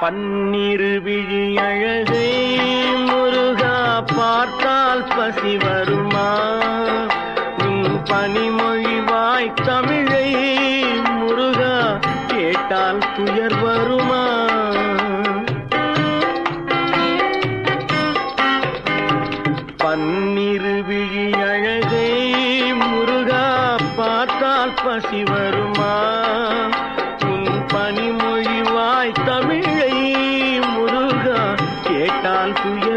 பன்னிரு விழி அழகை முருகா பார்த்தால் பசி வருமா? உன் பனிமொழிவாய் தமிழை முருகா கேட்டால் துயர் வருமா? பன்னிரு விழி அழகை முருகா பார்த்தால் பசி வருமா? உன் பனிமொழிவாய் தமிழை முருகா கேட்டால் துயர்